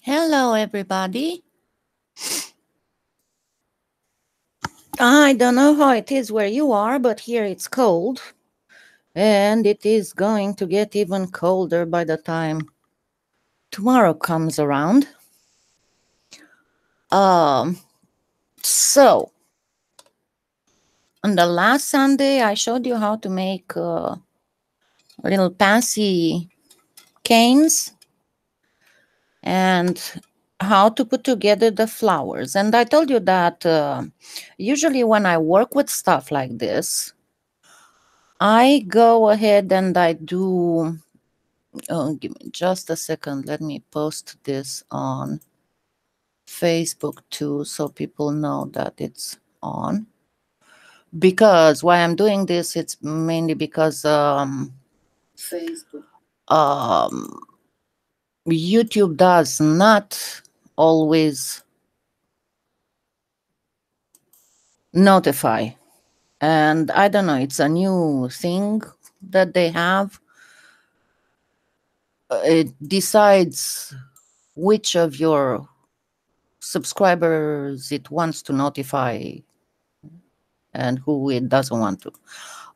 Hello, everybody. I don't know how it is where you are, but here it's cold. And it is going to get even colder by the time tomorrow comes around. So, on the last Sunday, I showed you how to make little pansy canes and how to put together the flowers. And I told you that usually when I work with stuff like this, I go ahead and I do, give me just a second. Let me post this on Facebook too so people know that it's on. Because why I'm doing this, it's mainly because Facebook. YouTube does not always notify. And I don't know, it's a new thing that they have. It decides which of your subscribers it wants to notify and who it doesn't want to.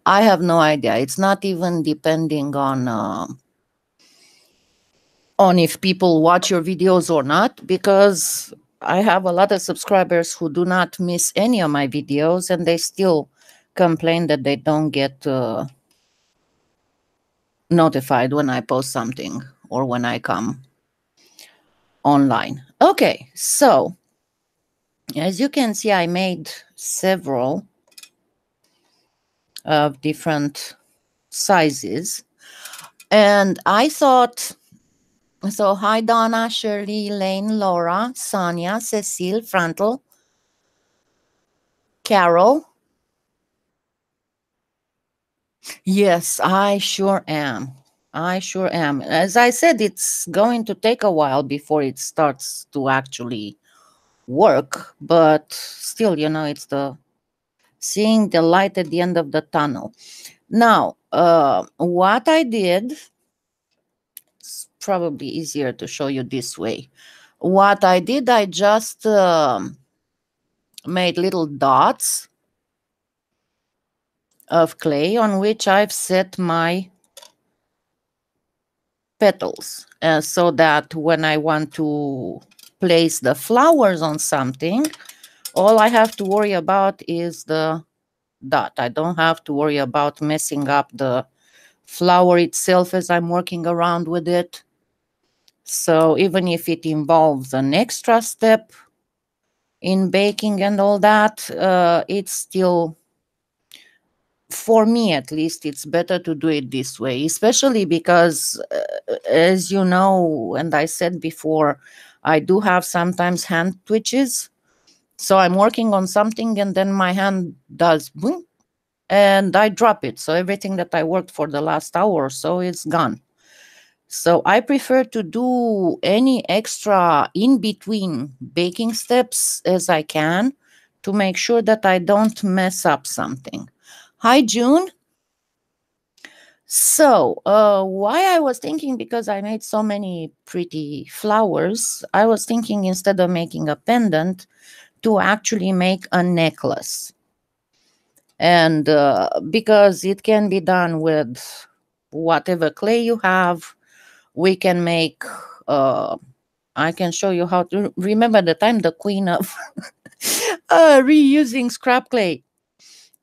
I have no idea. It's not even depending on if people watch your videos or not, because I have a lot of subscribers who do not miss any of my videos and they still complain that they don't get notified when I post something or when I come online. Okay, so as you can see, I made several of different sizes. And I thought, so hi Donna, Shirley, Elaine, Laura, Sonia, Cecile, Frontal, Carol. Yes, I sure am. I sure am. As I said, it's going to take a while before it starts to actually work, but still, you know, it's the seeing the light at the end of the tunnel. Now, what I did, it's probably easier to show you this way. What I did, I just made little dots of clay on which I've set my petals, so that when I want to place the flowers on something, all I have to worry about is the dot. I don't have to worry about messing up the flower itself as I'm working around with it. So even if it involves an extra step in baking and all that, it's still, for me at least, it's better to do it this way, especially because, as you know, and I said before, I do have sometimes hand twitches. So I'm working on something and then my hand does boom and I drop it. So everything that I worked for the last hour or so is gone. So I prefer to do any extra in between baking steps as I can to make sure that I don't mess up something. Hi, June. So, why I was thinking, because I made so many pretty flowers, I was thinking instead of making a pendant to actually make a necklace. And because it can be done with whatever clay you have, we can make, I can show you how to remember the time the queen of reusing scrap clay.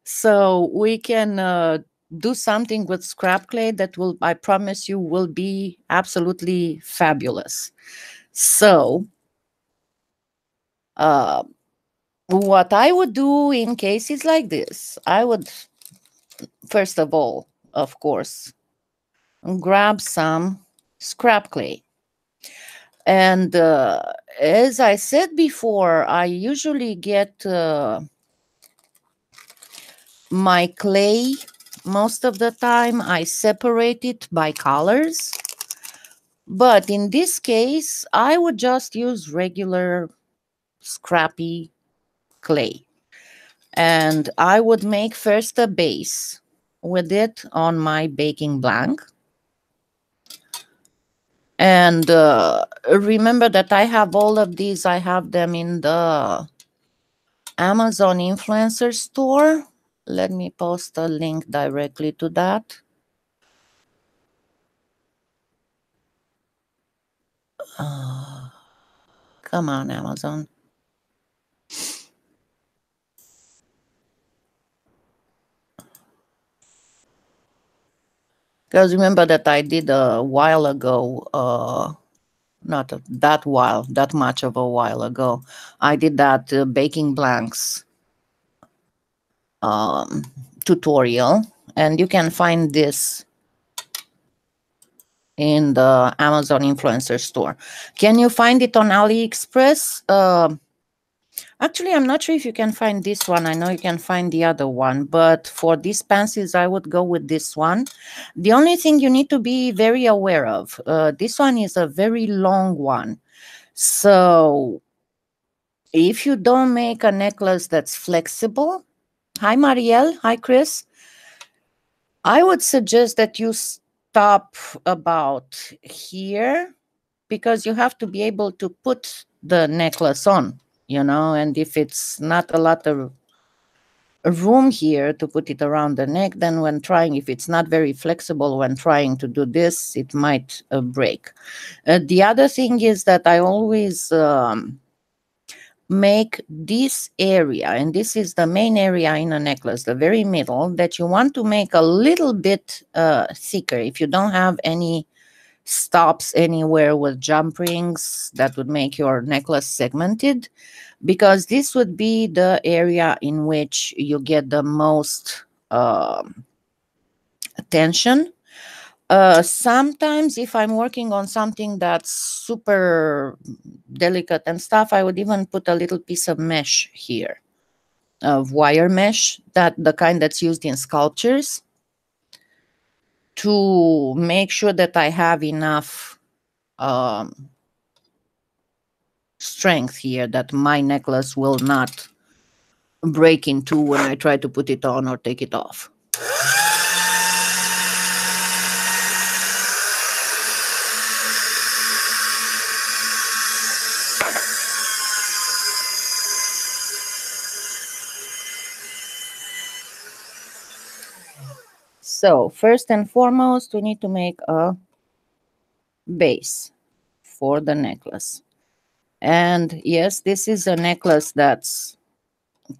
So we can do something with scrap clay that will, I promise you, will be absolutely fabulous. So what I would do in cases like this, I would, first of all, of course, grab some scrap clay. And as I said before, I usually get my clay, most of the time I separate it by colors. But in this case, I would just use regular scrappy clay. And I would make first a base with it on my baking blank. And remember that I have all of these. I have them in the Amazon influencer store. Let me post a link directly to that. Come on, Amazon. Because remember that I did a while ago, not that much of a while ago, I did that baking blanks tutorial, and you can find this in the Amazon influencer store. Can you find it on AliExpress? Actually, I'm not sure if you can find this one. I know you can find the other one, but for these Pansies, I would go with this one. The only thing you need to be very aware of, this one is a very long one. So if you don't make a necklace that's flexible, hi Marielle, hi Chris, I would suggest that you stop about here, because you have to be able to put the necklace on, you know, and if it's not a lot of room here to put it around the neck, then when trying, if it's not very flexible when trying to do this, it might break. The other thing is that I always make this area, and this is the main area in a necklace, the very middle, that you want to make a little bit thicker. If you don't have any stops anywhere with jump rings that would make your necklace segmented, because this would be the area in which you get the most attention. Sometimes if I'm working on something that's super delicate and stuff, I would even put a little piece of mesh here, of wire mesh, that the kind that's used in sculptures, to make sure that I have enough strength here, that my necklace will not break in two when I try to put it on or take it off. So first and foremost, we need to make a base for the necklace. And yes, this is a necklace that's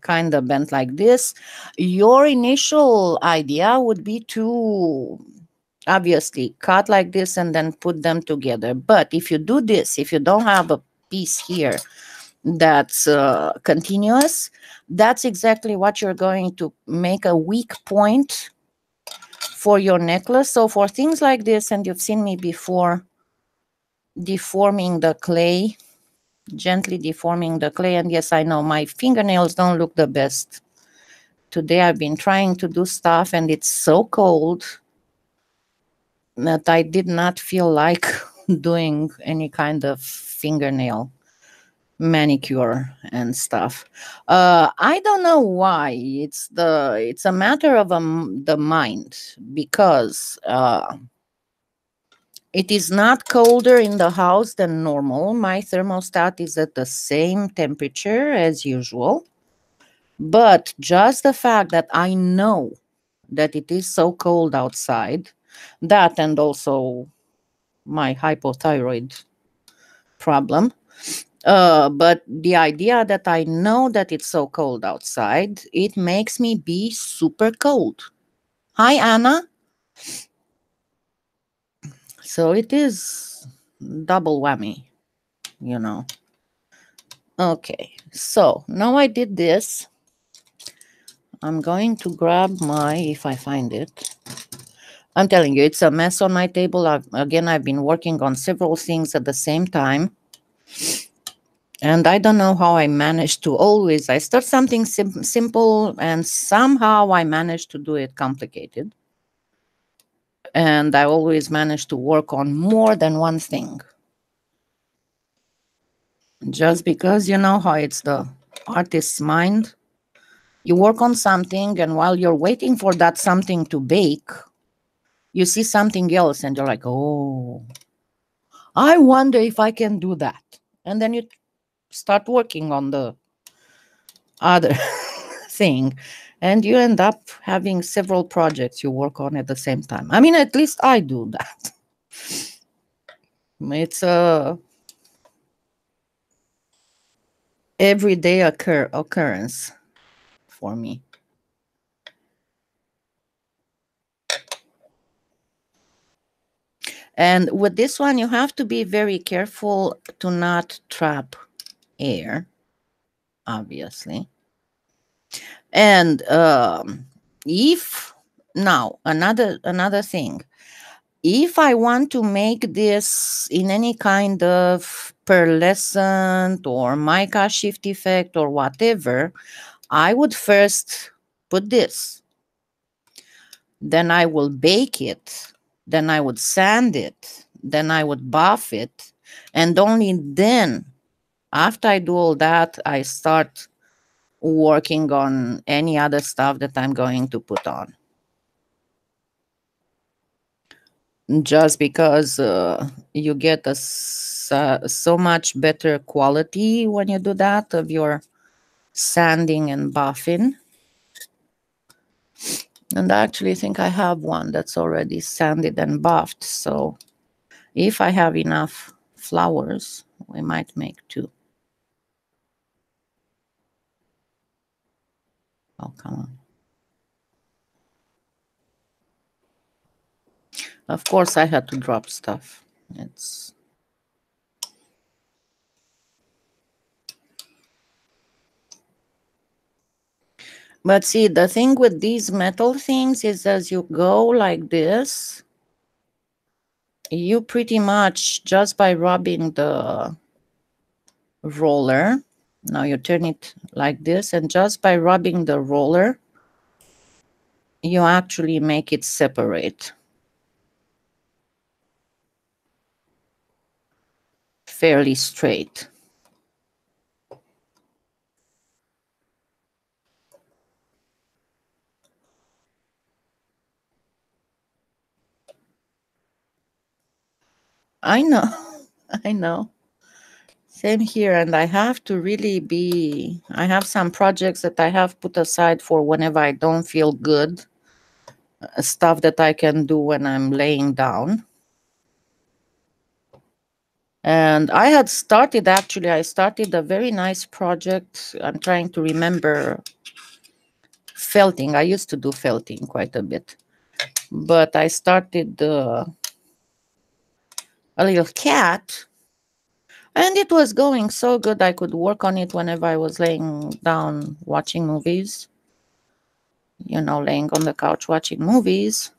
kind of bent like this. Your initial idea would be to obviously cut like this and then put them together. But if you do this, if you don't have a piece here that's continuous, that's exactly what you're going to make a weak point for your necklace. So for things like this, and you've seen me before deforming the clay, gently deforming the clay, and yes, I know my fingernails don't look the best today. I've been trying to do stuff and it's so cold that I did not feel like doing any kind of fingernail manicure and stuff. I don't know why. It's a matter of the mind, because it is not colder in the house than normal. My thermostat is at the same temperature as usual. But just the fact that I know that it is so cold outside, that and also my hypothyroid problem. But the idea that I know that it's so cold outside, it makes me be super cold. Hi, Anna. So it is double whammy, you know. Okay, so now I did this. I'm going to grab my, if I find it. I'm telling you, it's a mess on my table. I've been working on several things at the same time. And I don't know how I managed to always, I start something simple and somehow I manage to do it complicated. And I always manage to work on more than one thing. Just because you know how it's the artist's mind. You work on something, and while you're waiting for that something to bake, you see something else and you're like, oh, I wonder if I can do that. And then you start working on the other thing, and you end up having several projects you work on at the same time. I mean, at least I do that. It's a everyday occurrence for me. And with this one, you have to be very careful to not trap air, obviously. And if now another thing, if I want to make this in any kind of pearlescent or mica shift effect or whatever, I would first put this. Then I will bake it. Then I would sand it. Then I would buff it. And only then, after I do all that, I start working on any other stuff that I'm going to put on. Just because you get so much better quality when you do that of your sanding and buffing. And I actually think I have one that's already sanded and buffed. So if I have enough flowers, we might make two. Oh, come on. Of course, I had to drop stuff. It's... But see, the thing with these metal things is as you go like this, you pretty much, just by rubbing the roller, now you turn it like this, and just by rubbing the roller, you actually make it separate fairly straight. I know, I know. Same here, and I have to really be, I have some projects that I have put aside for whenever I don't feel good, stuff that I can do when I'm laying down. And I had started, actually, I started a very nice project. I'm trying to remember felting. I used to do felting quite a bit. But I started a little cat. And it was going so good. I could work on it whenever I was laying down watching movies. You know, laying on the couch watching movies.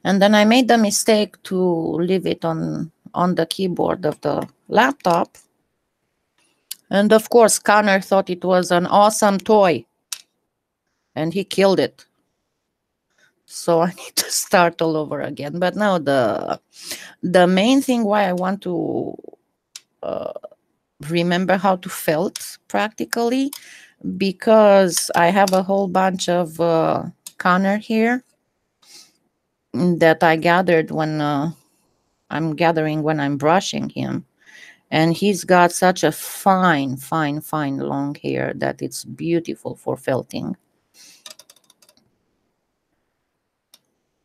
And then I made the mistake to leave it on the keyboard of the laptop. And of course, Connor thought it was an awesome toy. And he killed it. So I need to start all over again. But now the main thing why I want to remember how to felt practically, because I have a whole bunch of Connor here that I gathered when I'm gathering when I'm brushing him. And he's got such a fine long hair that it's beautiful for felting.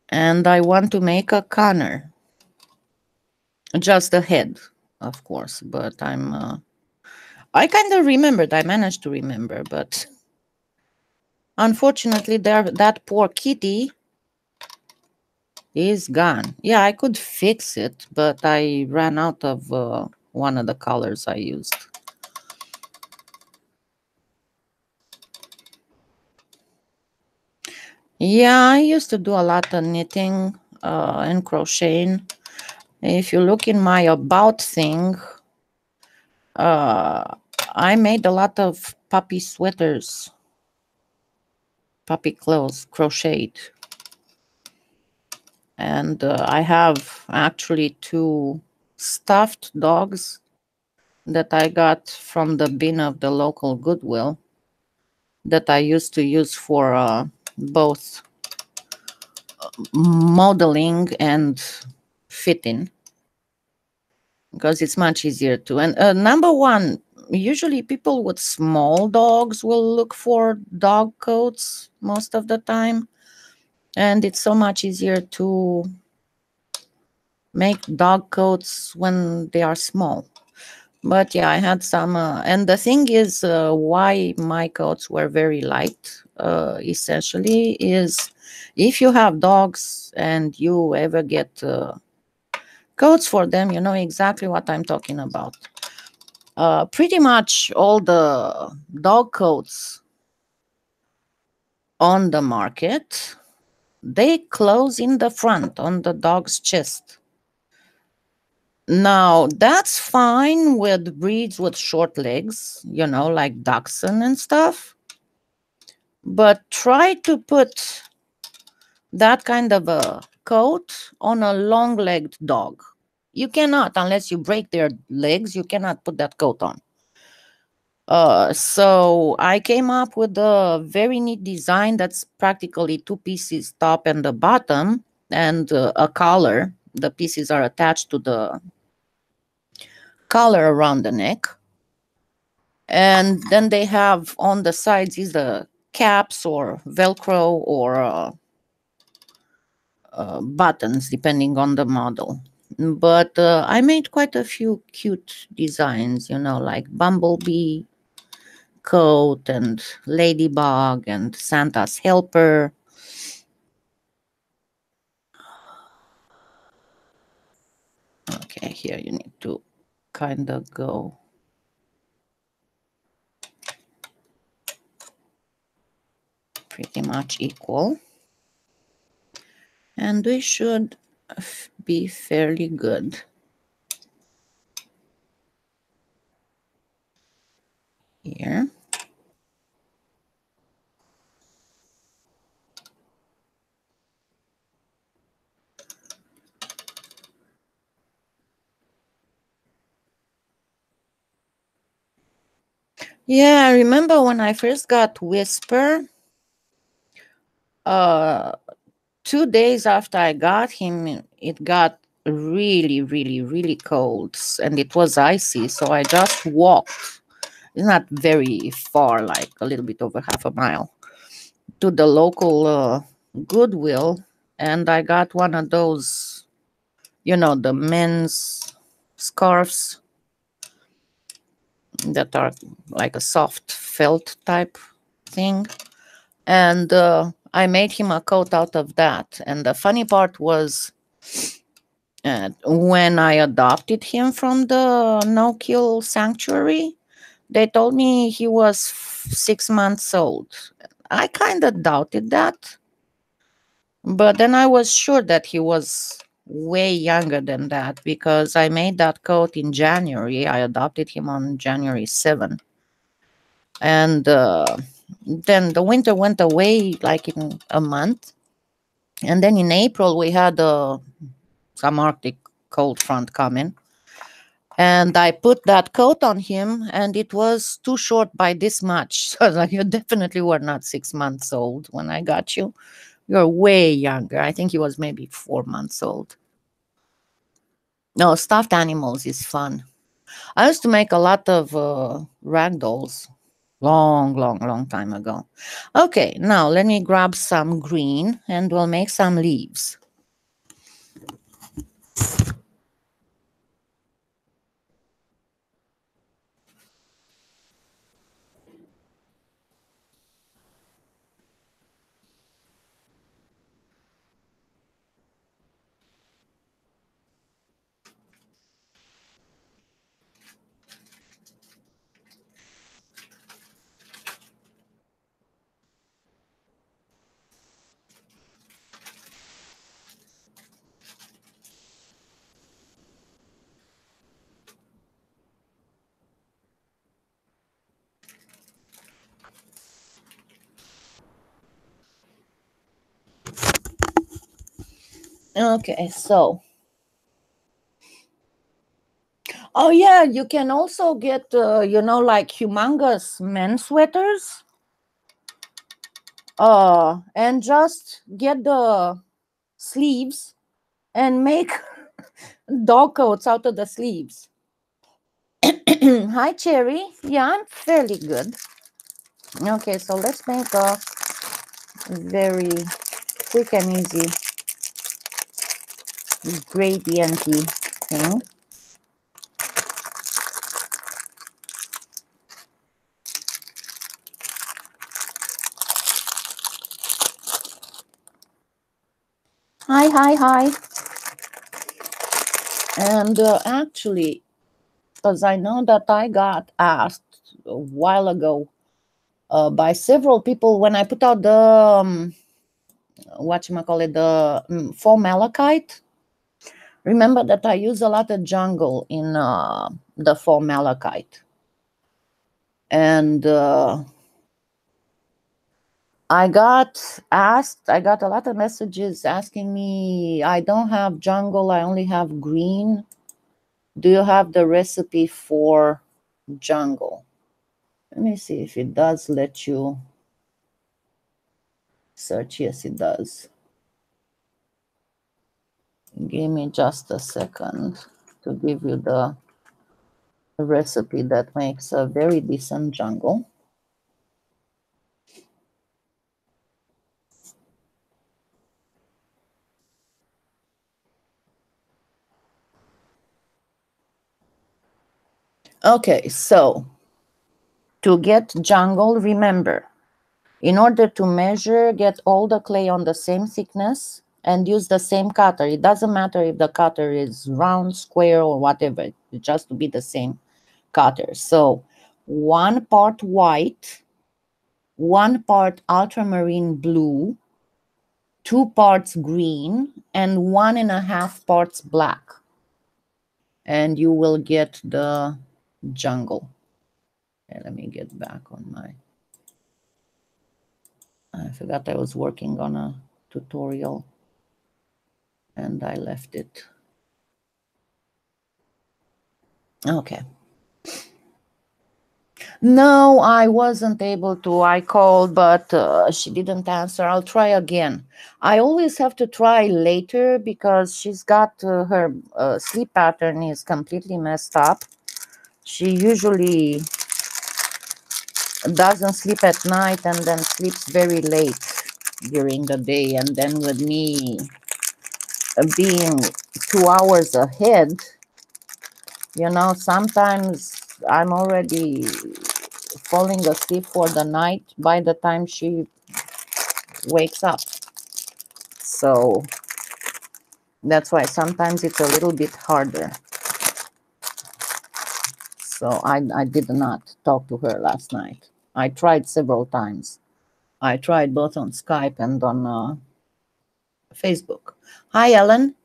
And I want to make a Connor. Just the head, of course, but I kind of remembered. I managed to remember, but unfortunately, that poor kitty is gone. Yeah, I could fix it, but I ran out of one of the colors I used. Yeah, I used to do a lot of knitting and crocheting. If you look in my about thing, I made a lot of puppy sweaters, puppy clothes, crocheted. And I have actually two stuffed dogs that I got from the bin of the local Goodwill that I used to use for both modeling and fitting. because it's much easier to. And number one, usually people with small dogs will look for dog coats most of the time, and it's so much easier to make dog coats when they are small. But yeah, I had some, and the thing is, why my coats were very light, essentially, is if you have dogs and you ever get coats for them, you know exactly what I'm talking about. Pretty much all the dog coats on the market, they close in the front on the dog's chest. Now, that's fine with breeds with short legs, you know, like Dachshund and stuff. But try to put that kind of a coat on a long-legged dog. You cannot, unless you break their legs, you cannot put that coat on. So I came up with a very neat design that's practically two pieces, top and the bottom, and a collar. The pieces are attached to the collar around the neck. And then they have on the sides either caps or Velcro or buttons, depending on the model. But I made quite a few cute designs, you know, like bumblebee coat and ladybug and Santa's helper. Okay, here you need to kind of go pretty much equal. And we should be fairly good. Here. Yeah, I remember when I first got Whisper, 2 days after I got him, it got really, really, really cold and it was icy. So I just walked, it's not very far, like a little bit over half a mile, to the local Goodwill. And I got one of those, you know, the men's scarves that are like a soft felt type thing. And I made him a coat out of that. And the funny part was when I adopted him from the no-kill sanctuary, they told me he was 6 months old. I kind of doubted that, but then I was sure that he was way younger than that because I made that coat in January. I adopted him on January 7th. And then the winter went away like in a month. And then in April, we had some Arctic cold front coming. And I put that coat on him, and it was too short by this much. So I was like, you definitely were not 6 months old when I got you. You're way younger. I think he was maybe 4 months old. No, stuffed animals is fun. I used to make a lot of rag dolls long, long, long time ago. Okay, now let me grab some green and we'll make some leaves. Okay, so. Oh, yeah, you can also get, you know, like humongous men sweaters. And just get the sleeves and make dog coats out of the sleeves. Hi, Cherry. Yeah, I'm fairly good. Okay, so let's make a very quick and easy gradienty thing. Hi, hi, hi. And actually, because I know that I got asked a while ago by several people when I put out the whatchamacallit, the faux malachite. Remember that I use a lot of jungle in the faux malachite. And I got asked, I got a lot of messages asking me, I don't have jungle, I only have green. Do you have the recipe for jungle? Let me see if it does let you search. Yes, it does. Give me just a second to give you the recipe that makes a very decent jungle. Okay, so to get jungle, remember, in order to measure, get all the clay on the same thickness and use the same cutter. It doesn't matter if the cutter is round, square, or whatever. It just to be the same cutter. So 1 part white, 1 part ultramarine blue, 2 parts green, and 1.5 parts black. And you will get the jungle. Okay, let me get back on my... I forgot I was working on a tutorial and I left it. Okay. No, I wasn't able to. I called, but she didn't answer. I'll try again. I always have to try later because she's got her sleep pattern is completely messed up. She usually doesn't sleep at night and then sleeps very late during the day. And then with me being 2 hours ahead, you know, sometimes I'm already falling asleep for the night by the time she wakes up. So that's why sometimes it's a little bit harder. So I did not talk to her last night. I tried several times. I tried both on Skype and on Facebook. Hi, Ellen.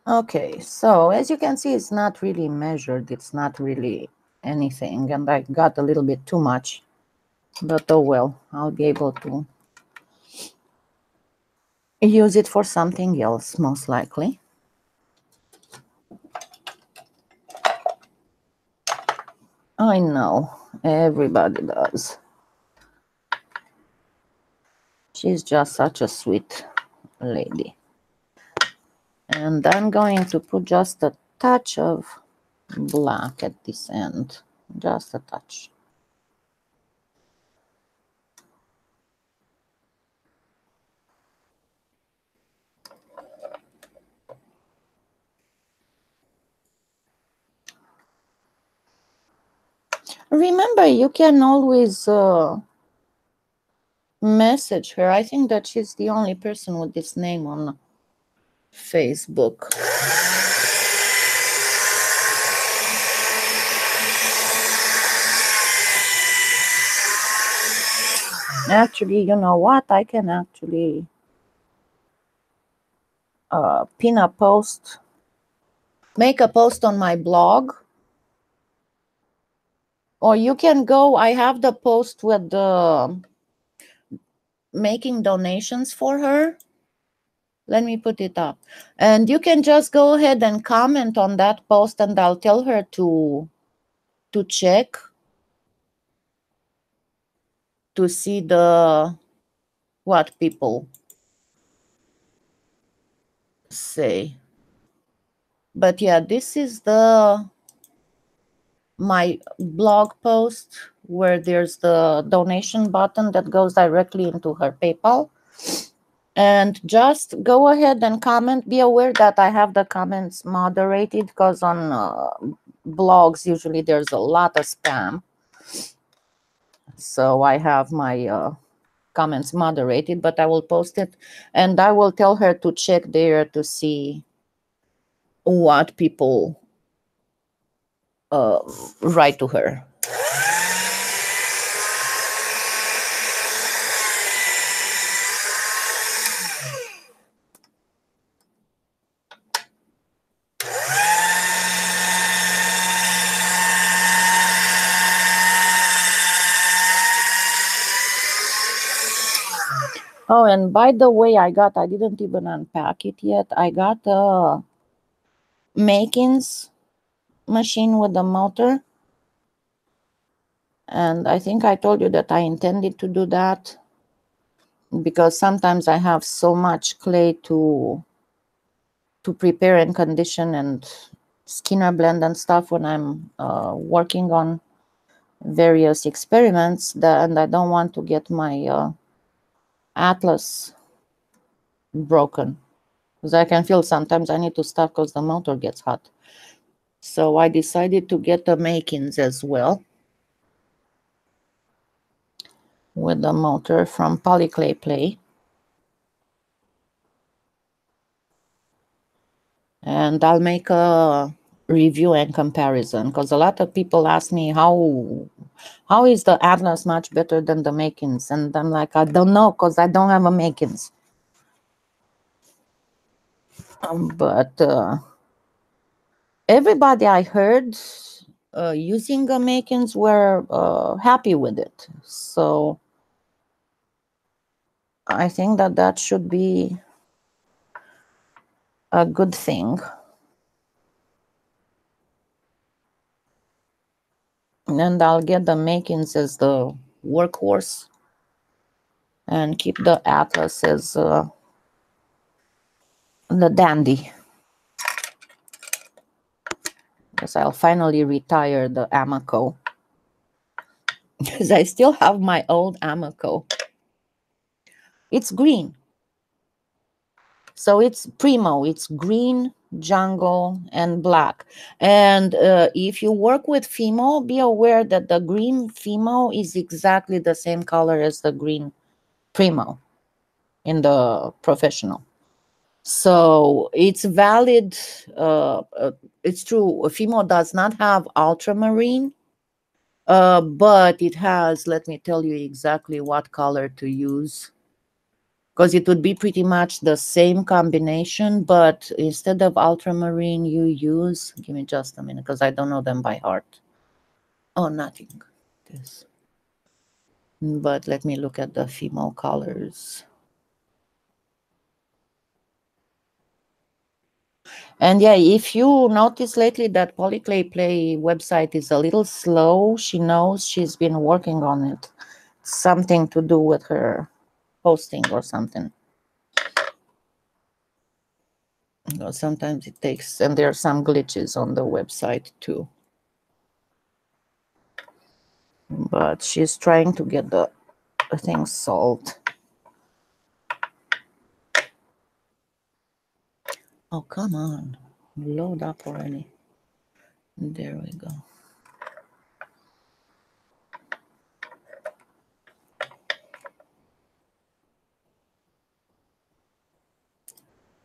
Okay, so as you can see, it's not really measured. It's not really anything. And I got a little bit too much. But oh well, I'll be able to use it for something else, most likely. I know, everybody does. She's just such a sweet lady. And I'm going to put just a touch of black at this end, just a touch. Remember, you can always message her. I think that she's the only person with this name on Facebook. Actually, you know what? I can actually pin a post, make a post on my blog. Or you can go, I have the post with the making donations for her. Let me put it up. And you can just go ahead and comment on that post and I'll tell her to check to see the what people say. But yeah, this is my blog post where there's the donation button that goes directly into her PayPal. And just go ahead and comment. Be aware that I have the comments moderated because on blogs usually there's a lot of spam. So I have my comments moderated, but I will post it and I will tell her to check there to see what people write to her. Oh, and by the way, I didn't even unpack it yet. I got a Makins machine with a motor. And I think I told you that I intended to do that because sometimes I have so much clay to prepare and condition and Skinner blend and stuff when I'm working on various experiments and I don't want to get my Atlas broken because I can feel sometimes I need to stop because the motor gets hot. So I decided to get the Makins as well with the motor from PolyClay. And I'll make a review and comparison because a lot of people ask me how is the Atlas much better than the Makins, and I'm like, I don't know because I don't have a Makins. But everybody I heard using the Makins were happy with it, so I think that should be a good thing. And I'll get the Makins as the workhorse and keep the Atlas as the dandy. Because I'll finally retire the Amaco. Because I still have my old Amaco. It's green. So it's Premo. It's green, jungle, and black. And if you work with Fimo, be aware that the green Fimo is exactly the same color as the green Premo in the professional. So it's valid. It's true. Fimo does not have ultramarine. But it has, let me tell you exactly what color to use. Because it would be pretty much the same combination, but instead of ultramarine, you use, give me just a minute, because I don't know them by heart. Oh, nothing. This. But let me look at the Fimo colors. And yeah, if you notice lately that PolyClay Play website is a little slow, she knows she's been working on it. Something to do with her posting or something. Sometimes it takes, and there are some glitches on the website too. But she's trying to get the thing solved. Oh, come on. Load up already. There we go.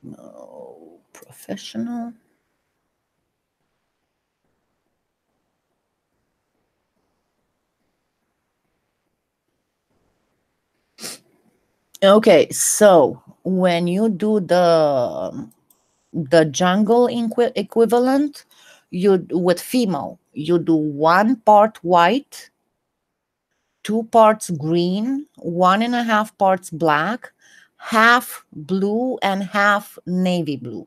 No, professional. Okay, so when you do the jungle equivalent, you with Fimo, you do 1 part white, 2 parts green, 1.5 parts black, half blue, and half navy blue.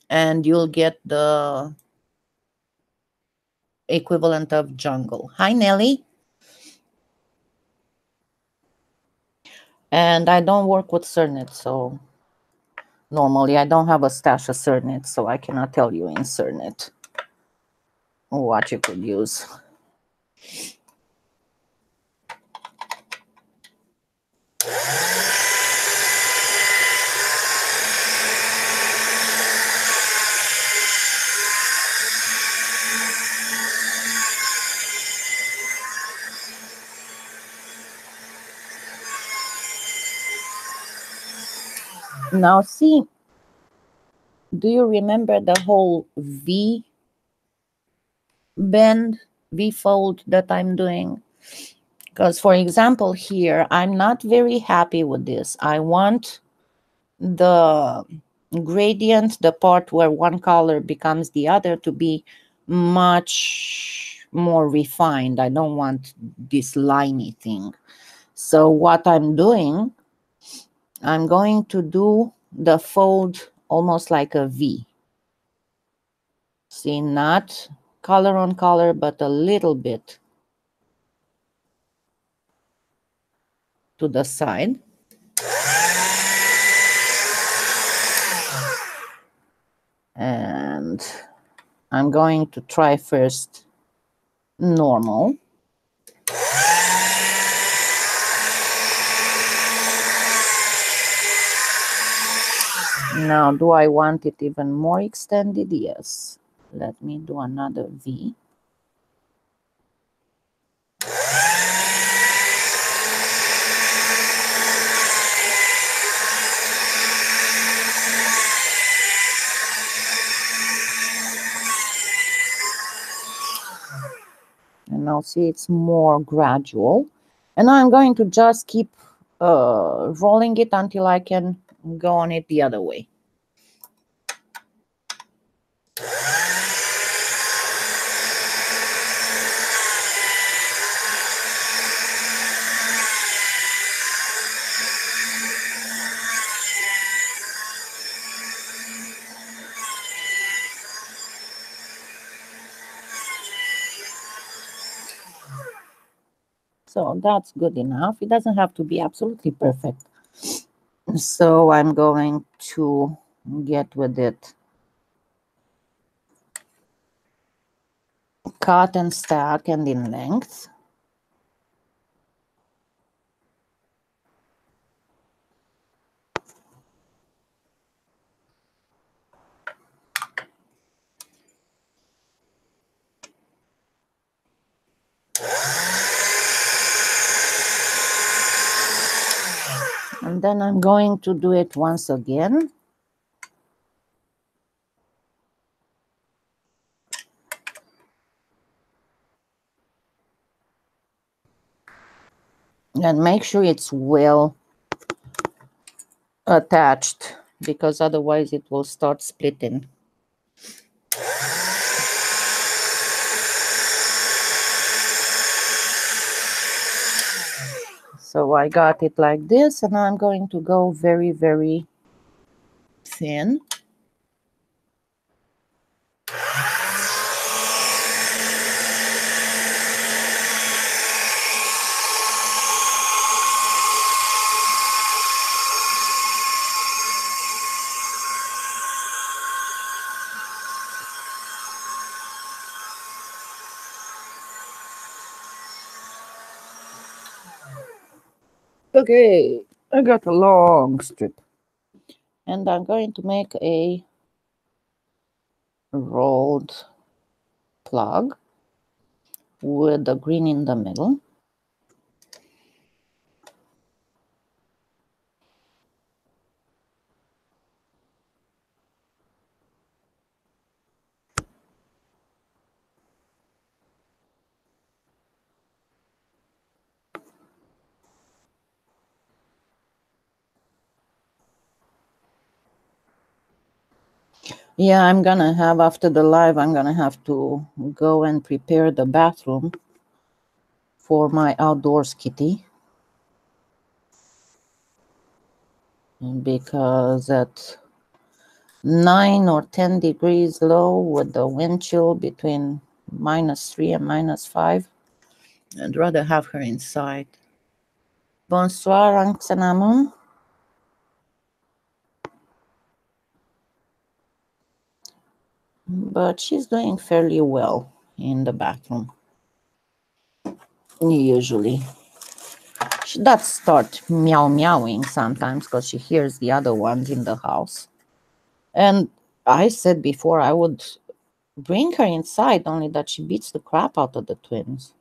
And you'll get the equivalent of jungle. Hi, Nelly. And I don't work with Cernit, so normally I don't have a stash of Cernit, so I cannot tell you in Cernit what you could use. Now see, do you remember the whole V bend, V fold that I'm doing? Because for example here, I'm not very happy with this. I want the gradient, the part where one color becomes the other, to be much more refined. I don't want this liney thing. So what I'm doing, I'm going to do the fold almost like a V. See, not color on color, but a little bit to the side. And I'm going to try first normal. Now, do I want it even more extended? Yes. Let me do another V. And now see, it's more gradual. And now I'm going to just keep rolling it until I can go on it the other way. So that's good enough. It doesn't have to be absolutely perfect. So I'm going to get with it, cut and stack and in length. And then I'm going to do it once again. And make sure it's well attached, because otherwise it will start splitting. So I got it like this, and I'm going to go very, very thin. Okay, I got a long strip. And I'm going to make a rolled plug with the green in the middle. Yeah, I'm gonna have, after the live, I'm gonna have to go and prepare the bathroom for my outdoors kitty. Because at 9 or 10 degrees low with the wind chill between -3 and -5, I'd rather have her inside. Bonsoir, Anxanamon. But she's doing fairly well in the bathroom. Usually. She does start meowing sometimes because she hears the other ones in the house. And I said before I would bring her inside, only that she beats the crap out of the twins.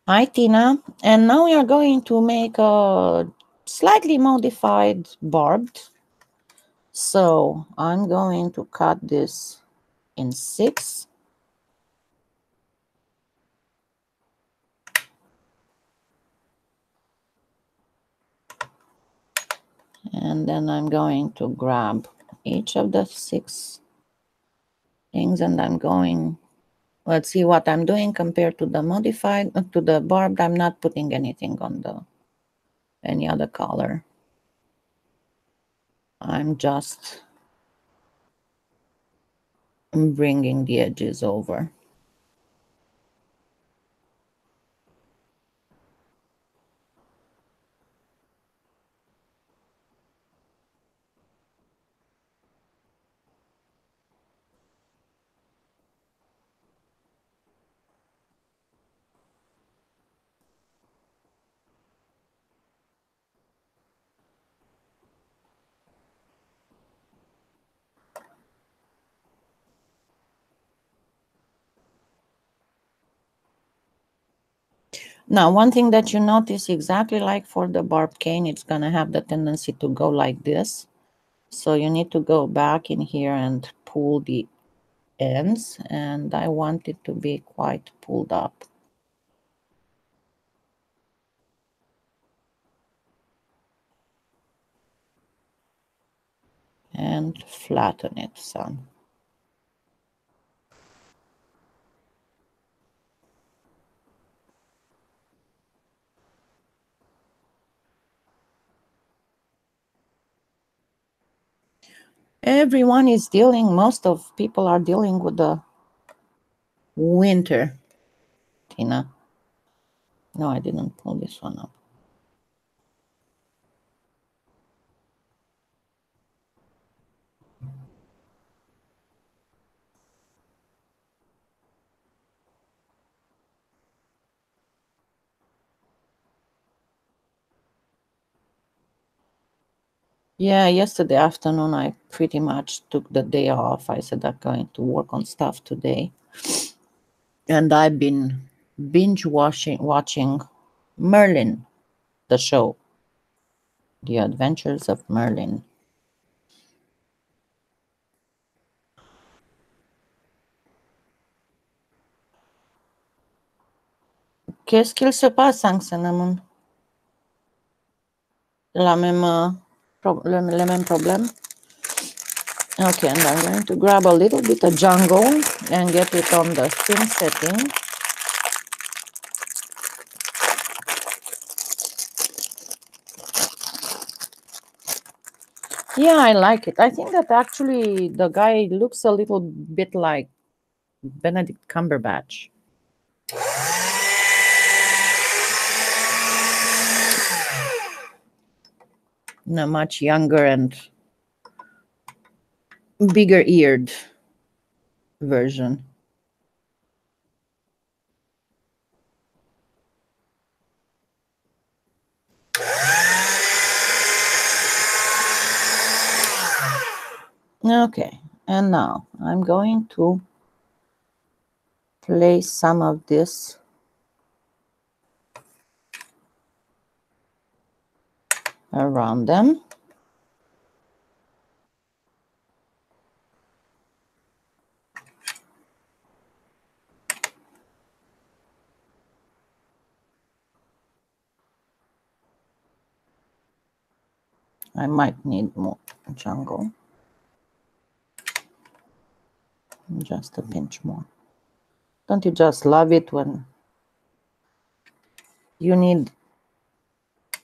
Hi, Tina. And now we are going to make a slightly modified barbed. So I'm going to cut this in 6. And then I'm going to grab each of the 6 things, and I'm going, let's see what I'm doing compared to the modified, to the barbed. I'm not putting anything on the any other color. I'm just bringing the edges over. Now, one thing that you notice, exactly like for the barbed cane, it's going to have the tendency to go like this. So you need to go back in here and pull the ends, and I want it to be quite pulled up. And flatten it some. Everyone is dealing, most of people are dealing with the winter, Tina. No, I didn't pull this one up. Yeah, yesterday afternoon I pretty much took the day off. I said I'm going to work on stuff today. And I've been binge watching Merlin, the show. The Adventures of Merlin. Qu'est-ce qu'il se passe, Cinnamon? Le même problème? Okay, and I'm going to grab a little bit of jungle and get it on the thin setting. Yeah, I like it. I think that actually the guy looks a little bit like Benedict Cumberbatch. In a much younger and bigger eared version. Okay, and now I'm going to place some of this around them. I might need more jungle. Just a pinch more. Don't you just love it when you need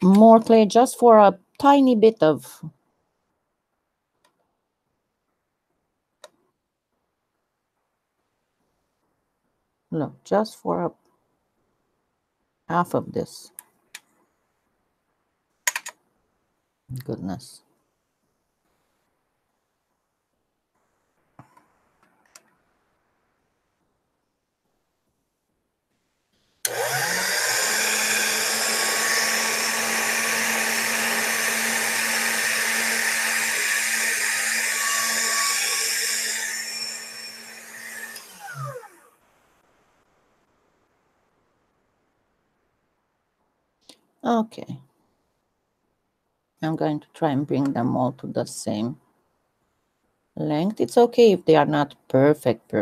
more clay just for a tiny bit of Look, just for half of this. Goodness. Okay. I'm going to try and bring them all to the same length. It's okay if they are not perfect.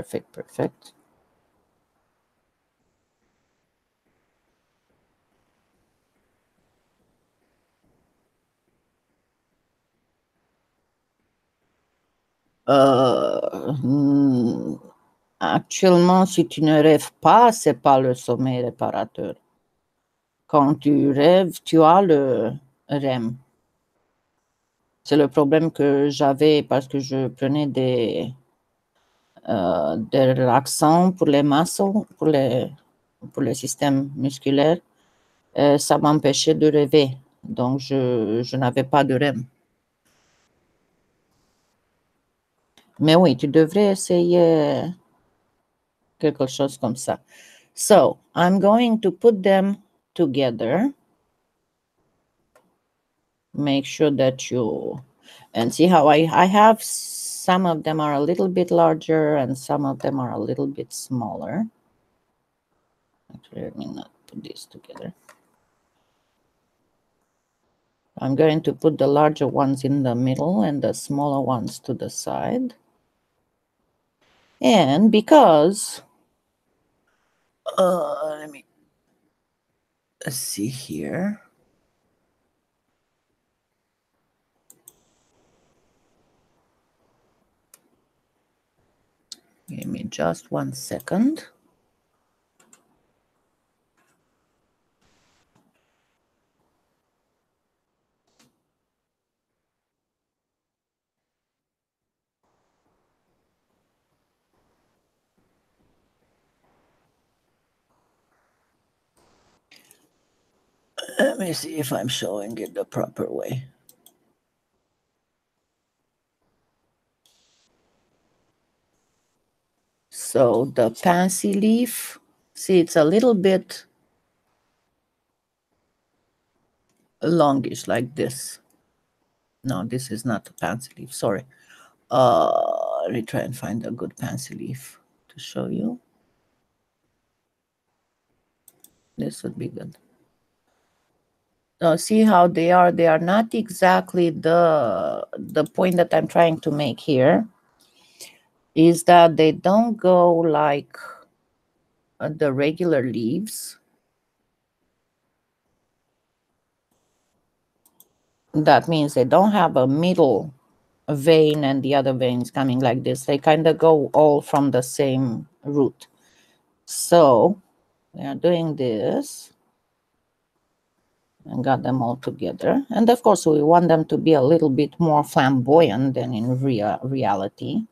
Actuellement, si tu ne rêves pas, c'est pas le sommeil réparateur. Quand tu rêves, tu as le REM. C'est le problème que j'avais parce que je prenais des relaxants pour les muscles, pour les systèmes musculaires. Ça m'empêchait de rêver. Donc, je n'avais pas de REM. Mais oui, tu devrais essayer quelque chose comme ça. So, I'm going to put them together. Make sure that you, and see how I have some of them are a little bit larger and some of them are a little bit smaller. Actually, let me not put these together. I'm going to put the larger ones in the middle and the smaller ones to the side. And because, let me see here. Give me just 1 second. Let me see if I'm showing it the proper way. So the pansy leaf, see, it's a little bit longish like this. No, this is not a pansy leaf, sorry. Let me try and find a good pansy leaf to show you. This would be good. See how they are not exactly the point that I'm trying to make here is that they don't go like the regular leaves. That means they don't have a middle vein and the other veins coming like this. They kind of go all from the same root. So we are doing this and got them all together. And of course, we want them to be a little bit more flamboyant than in reality.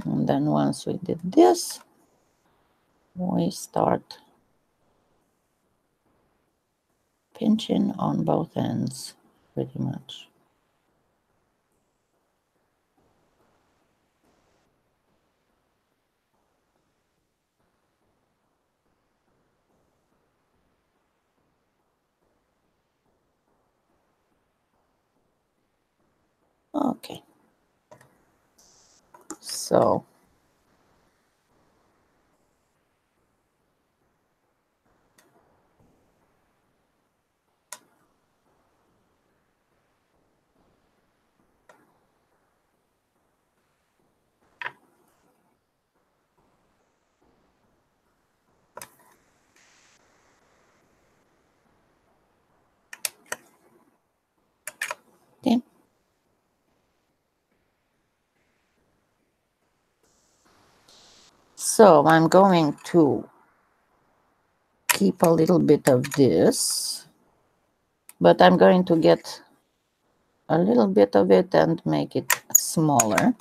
And then once we did this, we start pinching on both ends pretty much. Okay. So okay. So I'm going to keep a little bit of this, but I'm going to get a little bit of it and make it smaller.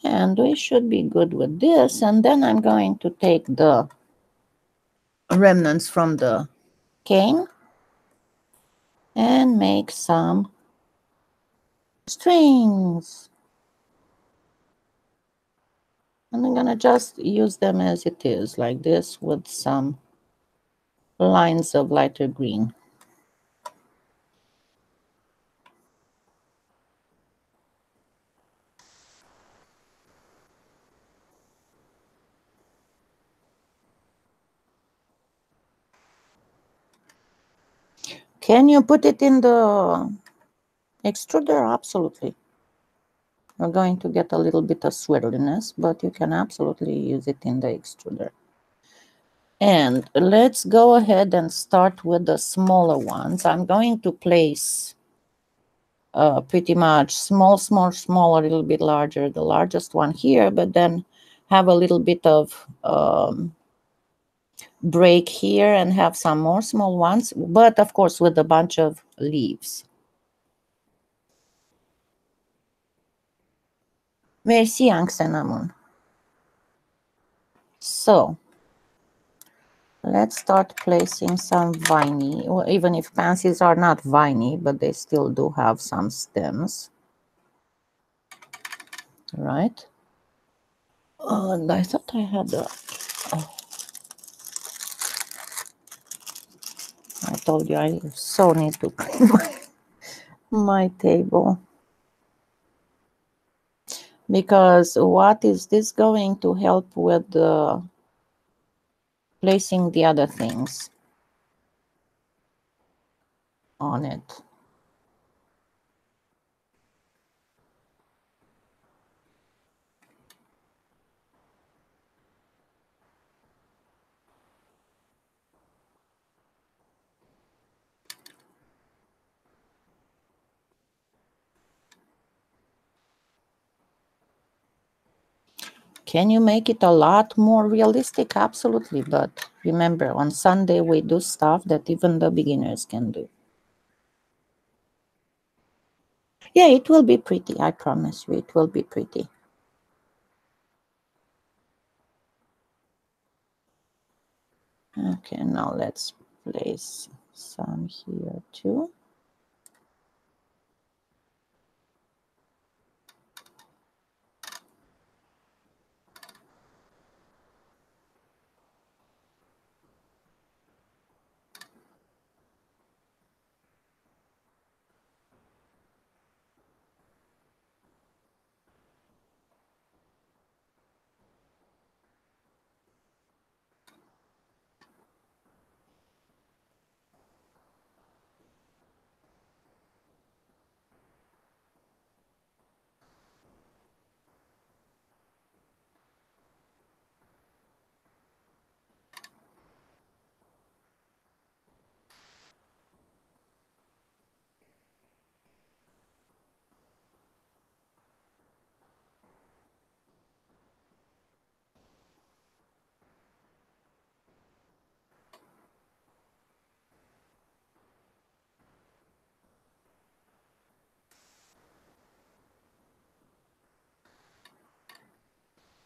And we should be good with this. And then I'm going to take the remnants from the cane and make some strings. And I'm gonna just use them as it is, like this, with some lines of lighter green. Can you put it in the extruder? Absolutely. You're going to get a little bit of swirliness, but you can absolutely use it in the extruder. And let's go ahead and start with the smaller ones. I'm going to place pretty much small, a little bit larger, the largest one here, but then have a little bit of break here and have some more small ones, but of course with a bunch of leaves. Merci, Cinnamon. So let's start placing some viney, or even if pansies are not viney, but they still do have some stems, right? Oh, and I thought I had a, oh, I told you I so need to clean my table. Because what is this going to help with placing the other things on it? Can you make it a lot more realistic? Absolutely. But remember, on Sunday, we do stuff that even the beginners can do. Yeah, it will be pretty. I promise you, it will be pretty. Okay, now let's place some here too.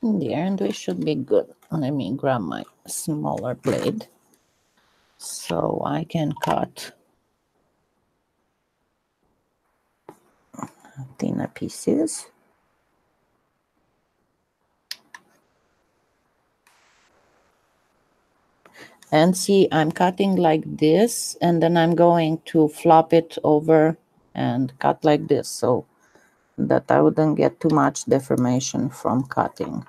There, and we should be good. Let me grab my smaller blade so I can cut thinner pieces. And see, I'm cutting like this, and then I'm going to flop it over and cut like this. So that I wouldn't get too much deformation from cutting.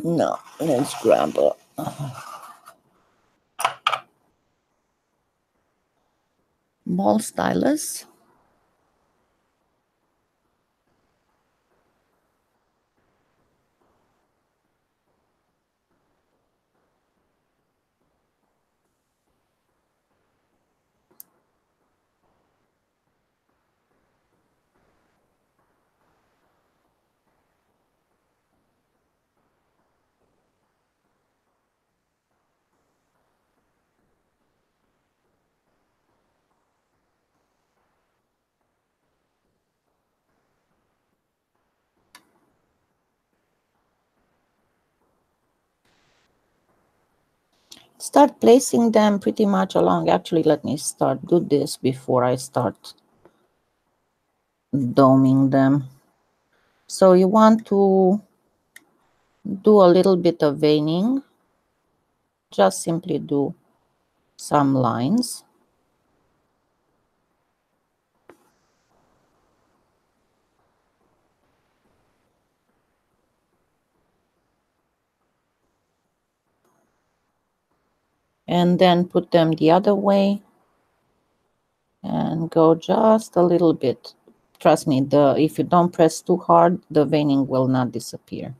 No, let's grab a ball stylus. Start placing them pretty much along. Actually, let me do this before I start doming them. So you want to do a little bit of veining. Just simply do some lines. And then put them the other way and go just a little bit. Trust me, if you don't press too hard, the veining will not disappear.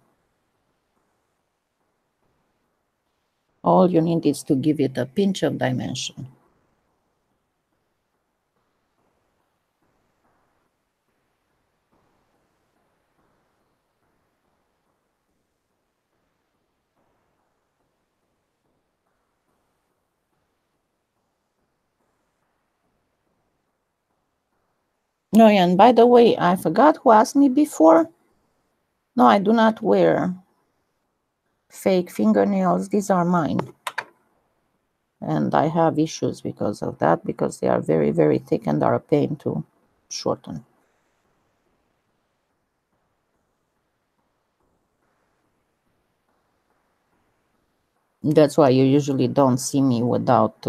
All you need is to give it a pinch of dimension. No, and by the way, I forgot who asked me before. No, I do not wear fake fingernails. These are mine. And I have issues because of that, because they are very, very thick and are a pain to shorten. That's why you usually don't see me without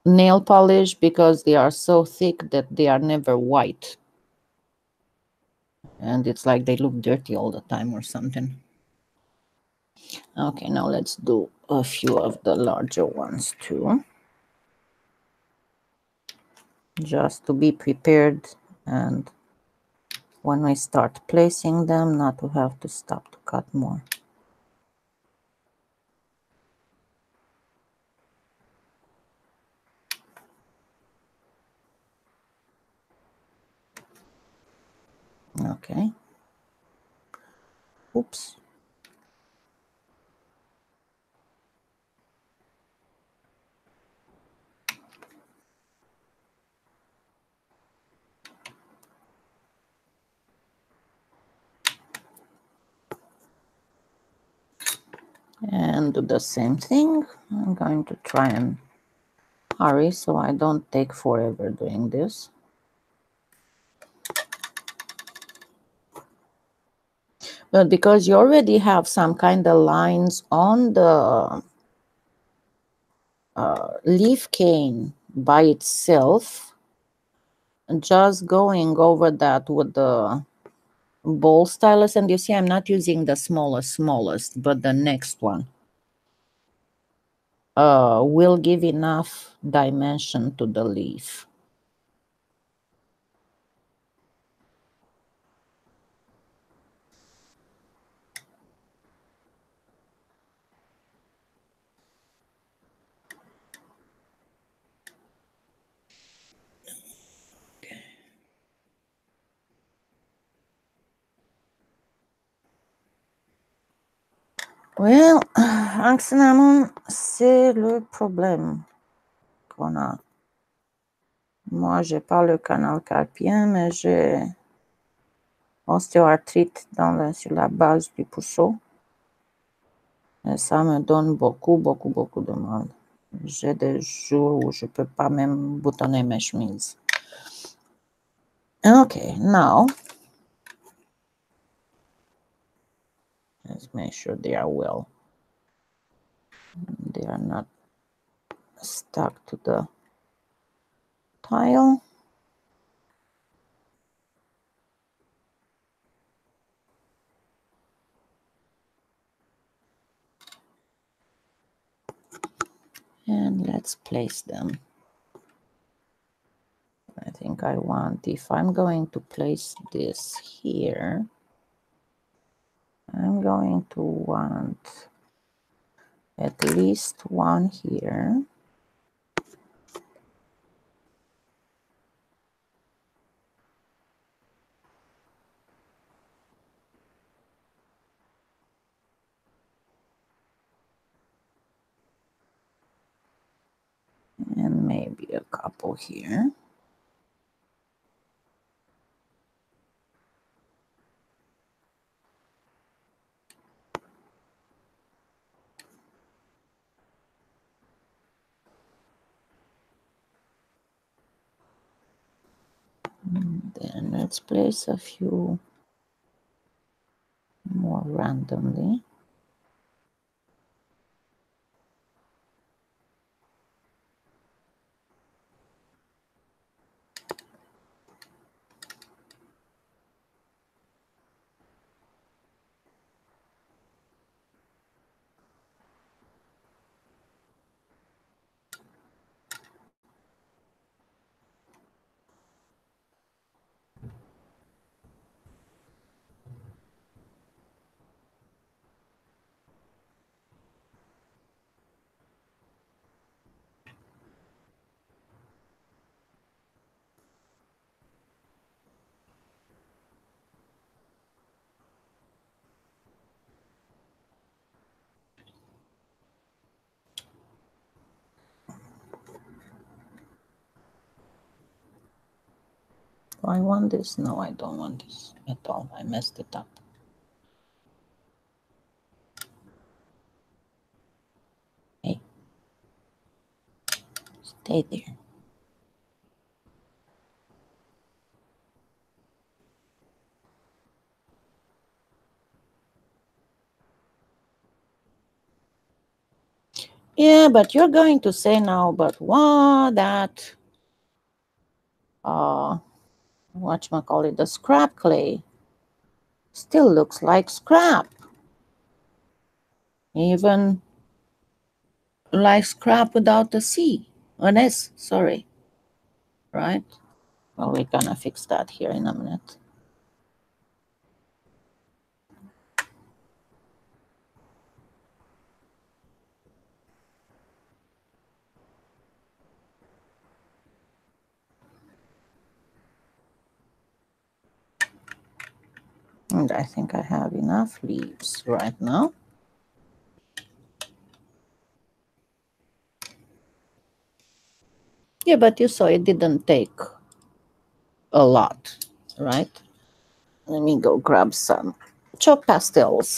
nail polish, because they are so thick that they are never white. And it's like they look dirty all the time or something. Okay, now let's do a few of the larger ones too. Just to be prepared, and when I start placing them, not to have to stop to cut more. Okay. Oops. And do the same thing. I'm going to try and hurry so I don't take forever doing this. But because you already have some kind of lines on the leaf cane by itself, just going over that with the ball stylus, and you see I'm not using the smallest, but the next one will give enough dimension to the leaf. Well, en cinnamon, c'est le problème qu'on a. Moi, j'ai pas le canal carpien, mais j'ai ostéoarthrite sur la base du puceau. Ça me donne beaucoup, beaucoup, beaucoup de mal. J'ai des jours où je peux pas même boutonner mes chemises. Okay, now let's make sure they are well. They are not stuck to the tile. And let's place them. I think I want, if I'm going to place this here, I'm going to want at least one here. And maybe a couple here. And then let's place a few more randomly. Do I want this? No, I don't want this at all. I messed it up. Hey, stay there. Yeah, but you're going to say now, but what that whatchamacallit, the scrap clay still looks like scrap. Even like scrap without a C. An S, sorry. Right? Well, we're gonna fix that here in a minute. And I think I have enough leaves right now. Yeah, but you saw it didn't take a lot, right? Let me go grab some chalk pastels.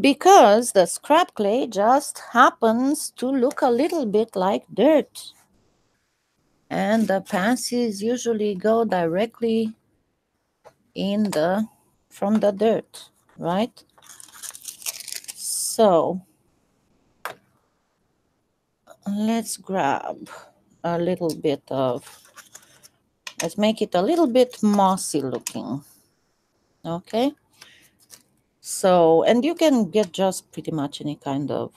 Because the scrap clay just happens to look a little bit like dirt. And the pansies usually go directly in the from the dirt, right? So let's grab a little bit of, let's make it a little bit mossy looking. Okay. So, and you can get just pretty much any kind of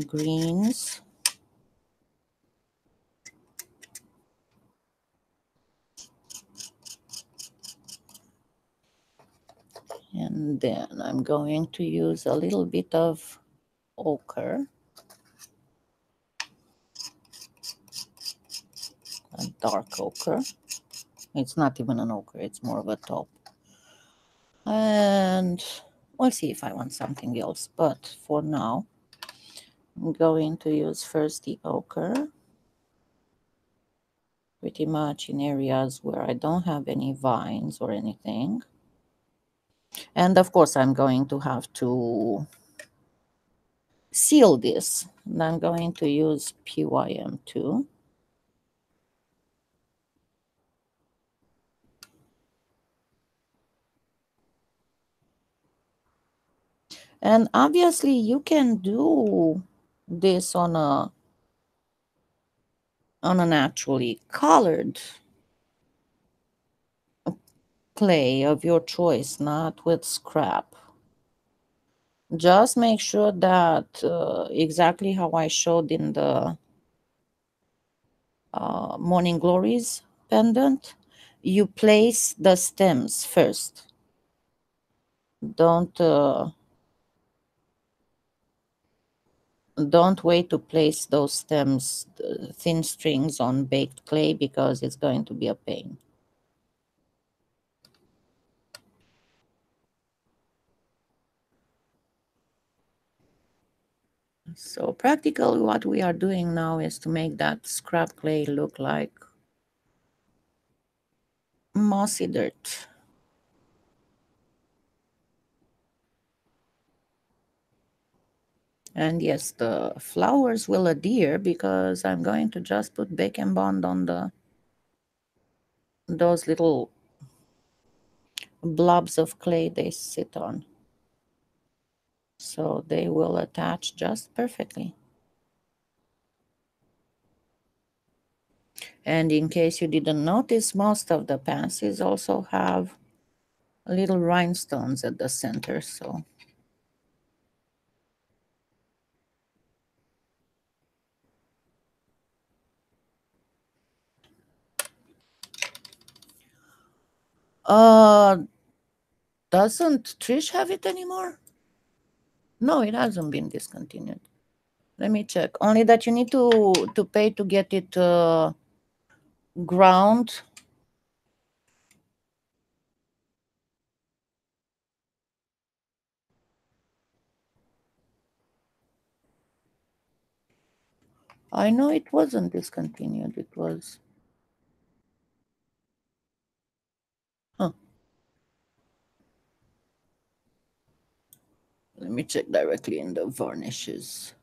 greens. And then I'm going to use a little bit of ochre, a dark ochre. It's not even an ochre, it's more of a taupe. And we'll see if I want something else. But for now, I'm going to use first the ochre, pretty much in areas where I don't have any vines or anything. And of course, I'm going to have to seal this. And I'm going to use PYM2. And obviously, you can do this on a naturally colored clay of your choice, not with scrap. Just make sure that exactly how I showed in the Morning Glories pendant, you place the stems first. Don't don't wait to place those stems, thin strings on baked clay, because it's going to be a pain. So practically what we are doing now is to make that scrap clay look like mossy dirt. And yes, the flowers will adhere because I'm going to just put bake and bond on those little blobs of clay they sit on. So they will attach just perfectly. And in case you didn't notice, most of the pansies also have little rhinestones at the center. So uh doesn't Trish have it anymore? No, it hasn't been discontinued. Let me check. Only that you need to pay to get it ground. I know it wasn't discontinued. It was. Huh. Let me check directly in the varnishes.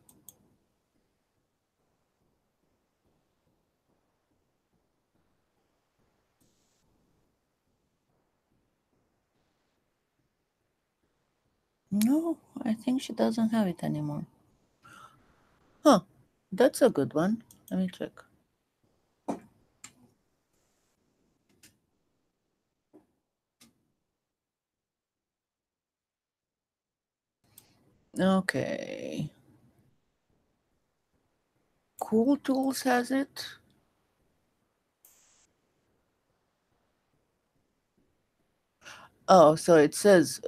No, I think she doesn't have it anymore. Huh. That's a good one. Let me check. Okay. Cool Tools has it. Oh, so it says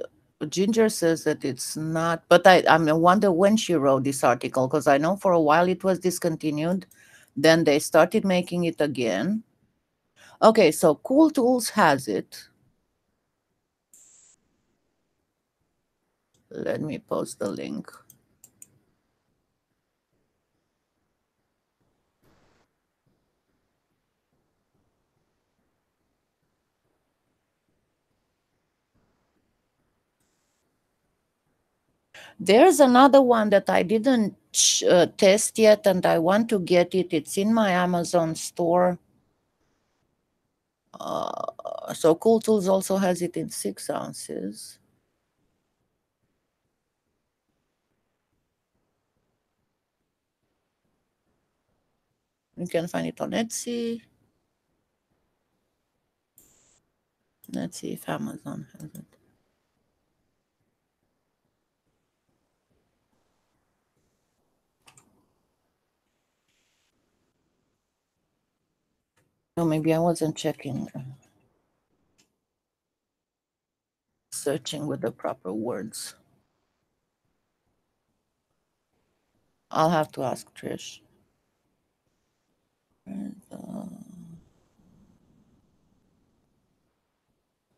Ginger says that it's not, but I wonder when she wrote this article, because I know for a while it was discontinued. Then they started making it again. Okay, so Cool Tools has it. Let me post the link. There's another one that I didn't test yet, and I want to get it. It's in my Amazon store. So Cool Tools also has it in 6 ounces. You can find it on Etsy. Let's see if Amazon has it. No, maybe I wasn't checking, searching with the proper words. I'll have to ask Trish.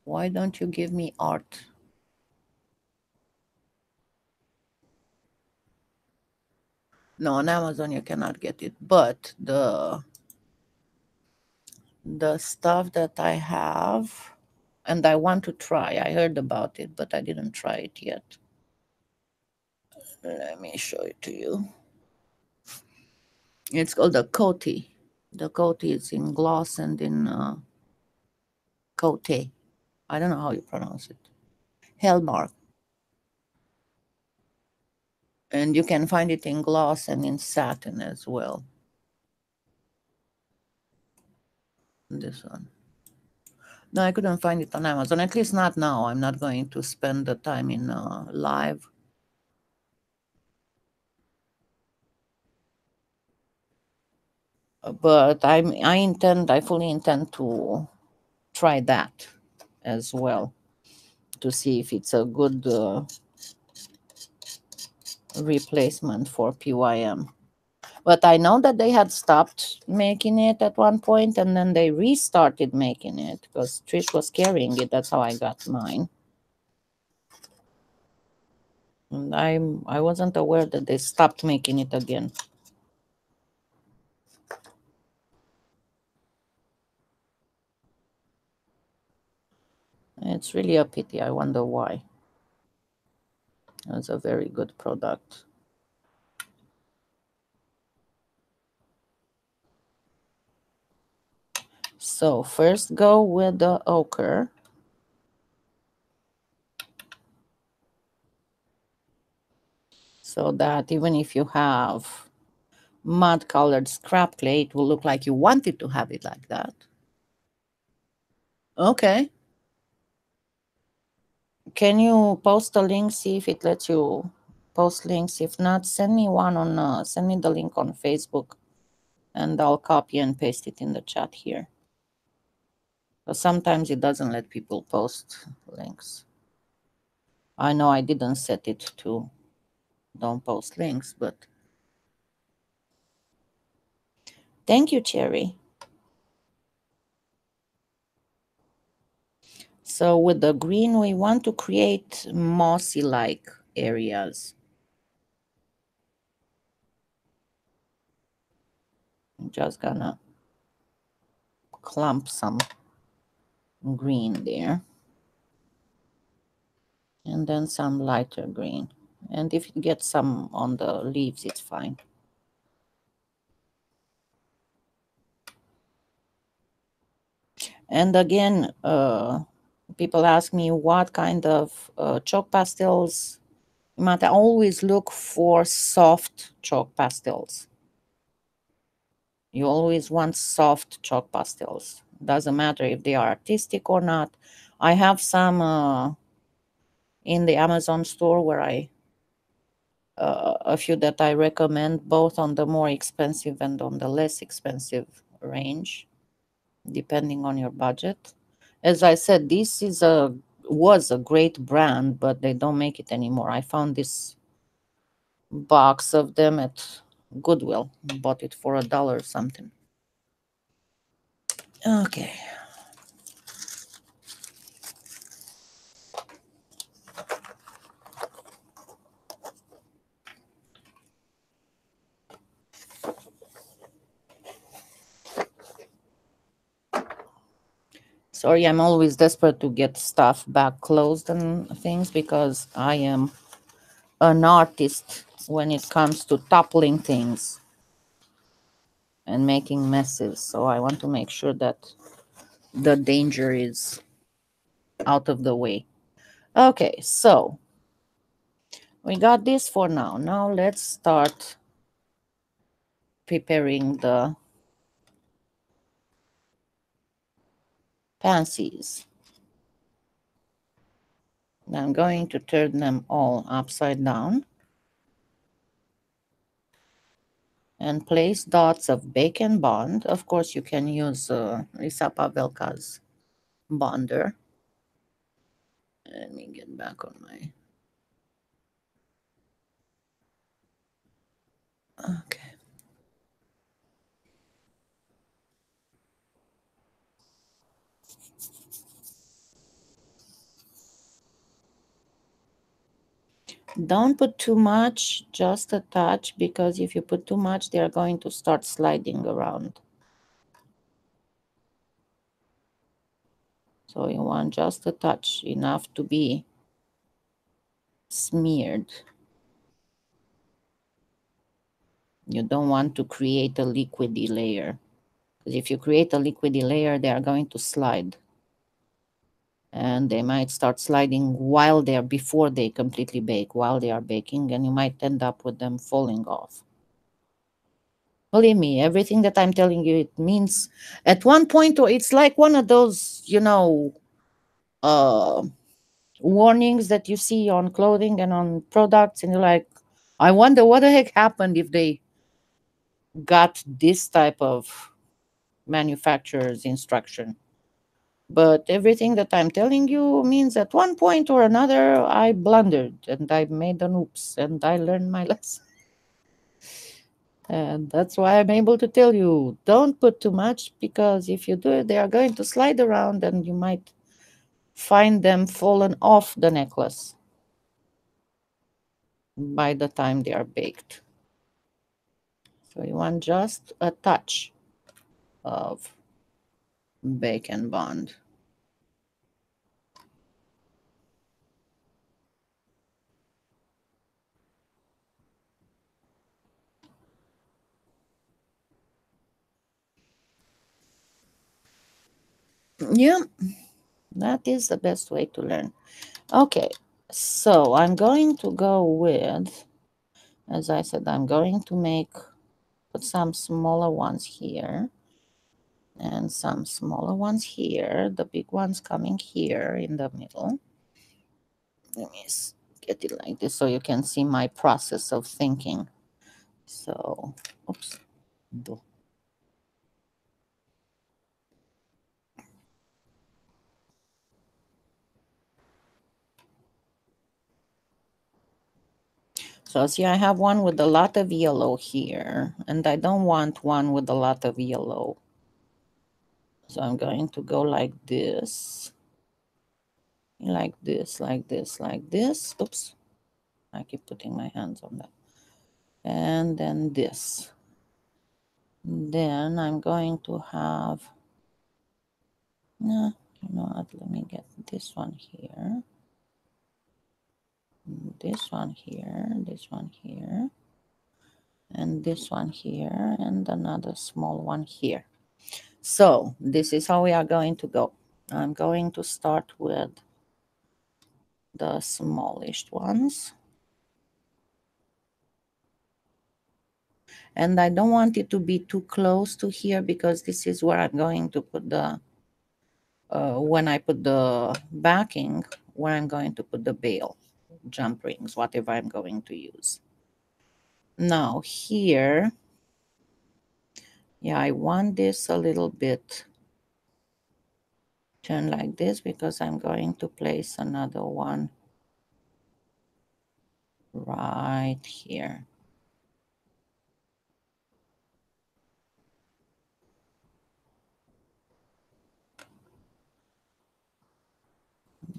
Why don't you give me art? No, on Amazon you cannot get it, but the stuff that I have and I want to try. I heard about it, but I didn't try it yet. Let me show it to you. It's called the Coty. The Coty is in gloss and in Cote. I don't know how you pronounce it. Hellmark. And you can find it in gloss and in satin as well. This one. No, I couldn't find it on Amazon, at least not now. I'm not going to spend the time in live. But I fully intend to try that as well to see if it's a good replacement for PYM. But I know that they had stopped making it at one point and then they restarted making it because Trish was carrying it. That's how I got mine. And I wasn't aware that they stopped making it again. It's really a pity. I wonder why. It's a very good product. So first go with the ochre. So that even if you have mud colored scrap clay, it will look like you wanted to have it like that. Okay. Can you post a link, see if it lets you post links? If not, send me one on, send me the link on Facebook and I'll copy and paste it in the chat here. But sometimes it doesn't let people post links. I know I didn't set it to don't post links, but thank you, Cherry. So with the green, we want to create mossy-like areas. I'm just gonna clump some green there. And then some lighter green. And if it gets some on the leaves, it's fine. And again, people ask me what kind of chalk pastels. You might always look for soft chalk pastels. You always want soft chalk pastels. Doesn't matter if they are artistic or not. I have some in the Amazon store where a few that I recommend, both on the more expensive and on the less expensive range, depending on your budget. As I said, this was a great brand, but they don't make it anymore. I found this box of them at Goodwill. Bought it for $1 or something. Okay. Sorry, I'm always desperate to get stuff back closed and things because I am an artist when it comes to toppling things and making messes. So I want to make sure that the danger is out of the way. Okay, so we got this for now. Now let's start preparing the pansies. I'm going to turn them all upside down and place dots of Bake and Bond. Of course, you can use Lisa Pavelka's bonder. Let me get back on my... Okay. Don't put too much, just a touch, because if you put too much, they are going to start sliding around. So you want just a touch, enough to be smeared. You don't want to create a liquidy layer, because if you create a liquidy layer, they are going to slide. And they might start sliding while they're before they completely bake, while they are baking, and you might end up with them falling off. Believe me, everything that I'm telling you, it means at one point, or it's like one of those, uh, warnings that you see on clothing and on products, and you're like, I wonder what the heck happened if they got this type of manufacturer's instruction. But everything that I'm telling you means at one point or another, I blundered and I made an oops and I learned my lesson. And that's why I'm able to tell you, don't put too much, because if you do it, they are going to slide around and you might find them fallen off the necklace by the time they are baked. So you want just a touch of bake and bond. Yeah, that is the best way to learn. Okay, so I'm going to go with, as I said, I'm going to put some smaller ones here and some smaller ones here, the big ones coming here in the middle. Let me get it like this so you can see my process of thinking. So, oops. So see, I have one with a lot of yellow here, and I don't want one with a lot of yellow. So I'm going to go like this, like this, like this, like this. Oops, I keep putting my hands on that. And then this. Then I'm going to have, no, you know what, let me get this one here, this one here, this one here, and this one here, and another small one here. So this is how we are going to go. I'm going to start with the smallest ones. And I don't want it to be too close to here, because this is where I'm going to put the, when I put the backing, where I'm going to put the bail, jump rings, whatever I'm going to use. Now here, yeah, I want this a little bit turn like this, because I'm going to place another one right here.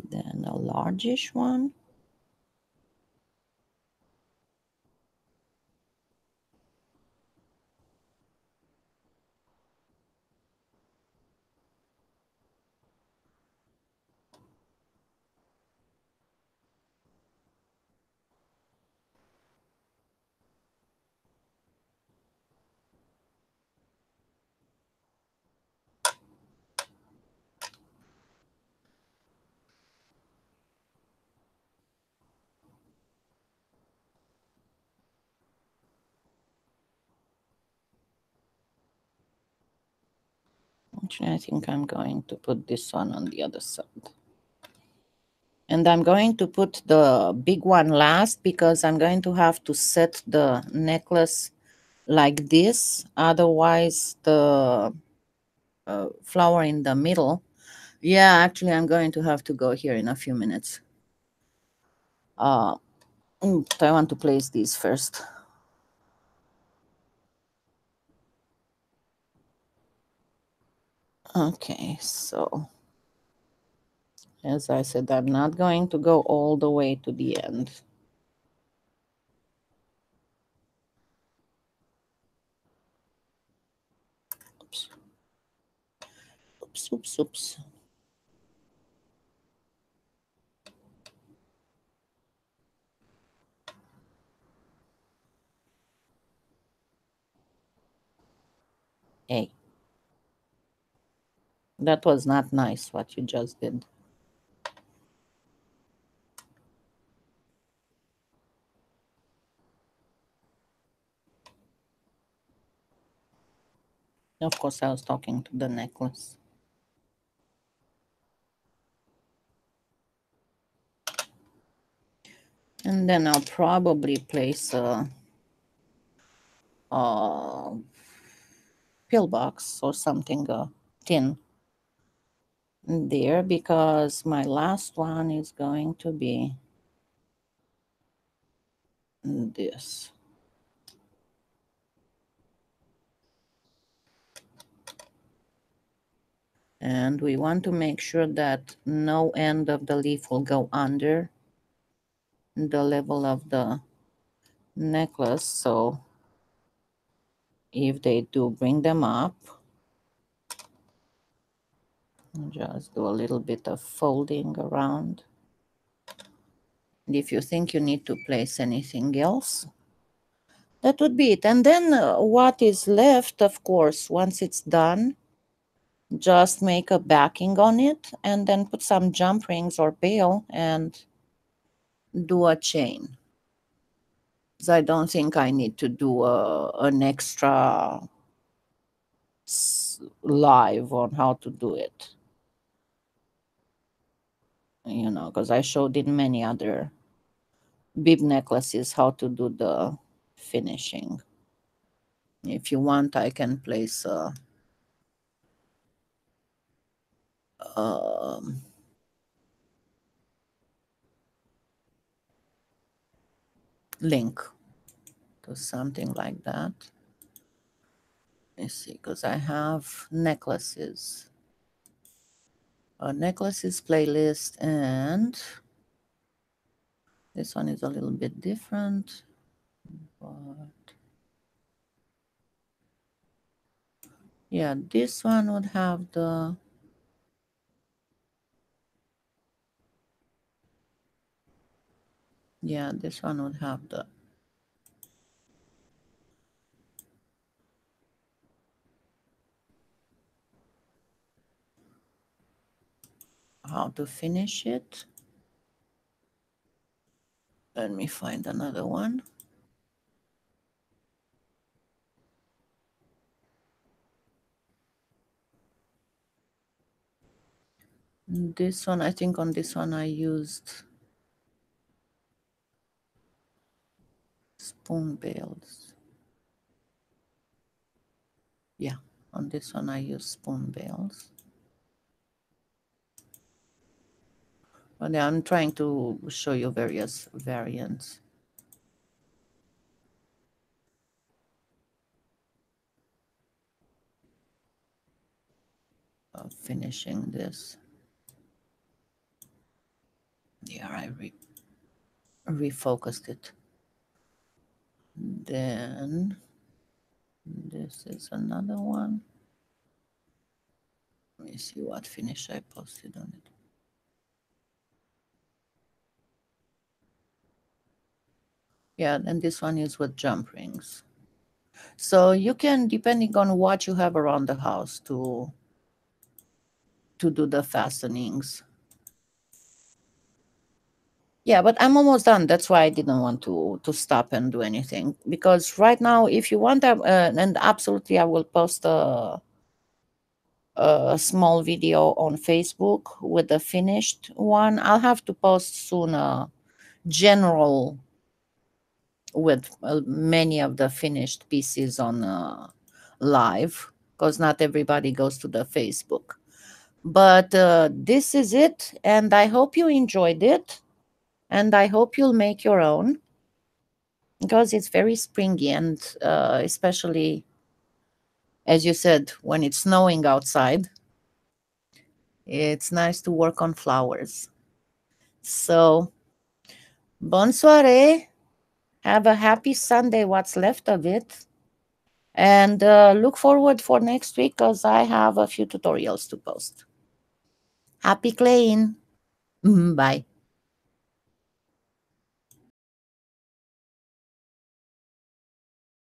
Then a largish one. Actually, I think I'm going to put this one on the other side. And I'm going to put the big one last, because I'm going to have to set the necklace like this. Otherwise, the flower in the middle. Yeah, actually, I'm going to have to go here in a few minutes. But I want to place these first. Okay, so as I said, I'm not going to go all the way to the end. Oops, oops, oops. Hey, that was not nice what you just did. Of course, I was talking to the necklace. And then I'll probably place a pillbox or something thin there, because my last one is going to be this. And we want to make sure that no end of the leaf will go under the level of the necklace. So if they do bring them up, just do a little bit of folding around. And if you think you need to place anything else, that would be it. And then what is left, of course, once it's done, just make a backing on it and then put some jump rings or bail and do a chain. So I don't think I need to do an extra live on how to do it. You know, because I showed in many other bib necklaces how to do the finishing. If you want, I can place a link to something like that. Let's see, because I have necklaces. A necklaces playlist, and this one is a little bit different, but yeah, this one would have the this one would have the how to finish it. Let me find another one. This one, I think on this one I used spoon bails. Yeah, on this one I used spoon bails. But yeah, I'm trying to show you various variants of finishing this. Yeah, I refocused it. Then this is another one. Let me see what finish I posted on it. Yeah, and this one is with jump rings. So you can, depending on what you have around the house, to do the fastenings. Yeah, but I'm almost done. That's why I didn't want to stop and do anything, because right now, if you want, and absolutely, I will post a small video on Facebook with the finished one. I'll have to post soon a general with many of the finished pieces on live, because not everybody goes to the Facebook. But this is it, and I hope you enjoyed it, and I hope you'll make your own, because it's very springy, and especially, as you said, when it's snowing outside, it's nice to work on flowers. So, bonne soirée. Have a happy Sunday, what's left of it. And look forward for next week because I have a few tutorials to post. Happy claying. Bye.